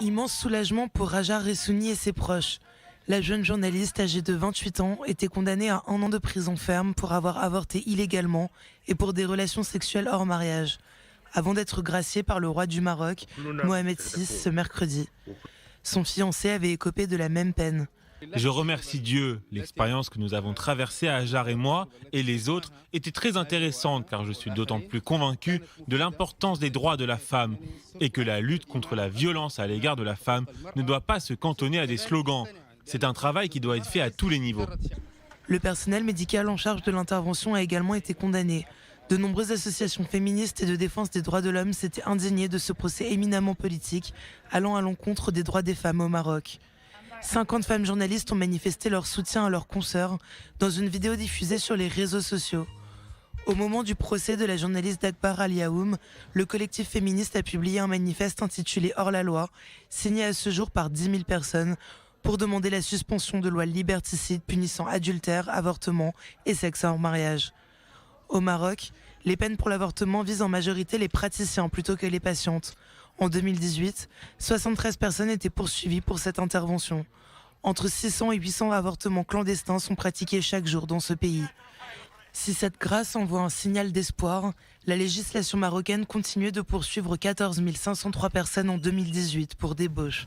Immense soulagement pour Raja Ressouni et ses proches. La jeune journaliste âgée de 28 ans était condamnée à 1 an de prison ferme pour avoir avorté illégalement et pour des relations sexuelles hors mariage, avant d'être graciée par le roi du Maroc, Mohamed VI, ce mercredi. Son fiancé avait écopé de la même peine. Je remercie Dieu. L'expérience que nous avons traversée, Hajar et moi, et les autres, était très intéressante car je suis d'autant plus convaincu de l'importance des droits de la femme et que la lutte contre la violence à l'égard de la femme ne doit pas se cantonner à des slogans. C'est un travail qui doit être fait à tous les niveaux. Le personnel médical en charge de l'intervention a également été condamné. De nombreuses associations féministes et de défense des droits de l'homme s'étaient indignées de ce procès éminemment politique allant à l'encontre des droits des femmes au Maroc. 50 femmes journalistes ont manifesté leur soutien à leurs consoeurs dans une vidéo diffusée sur les réseaux sociaux. Au moment du procès de la journaliste Dagbar Al-Yaoum, le collectif féministe a publié un manifeste intitulé « Hors la loi », signé à ce jour par 10 000 personnes, pour demander la suspension de lois liberticides punissant adultère, avortement et sexe hors mariage. Au Maroc, les peines pour l'avortement visent en majorité les praticiens plutôt que les patientes. En 2018, 73 personnes étaient poursuivies pour cette intervention. Entre 600 et 800 avortements clandestins sont pratiqués chaque jour dans ce pays. Si cette grâce envoie un signal d'espoir, la législation marocaine continuait de poursuivre 14 503 personnes en 2018 pour débauche.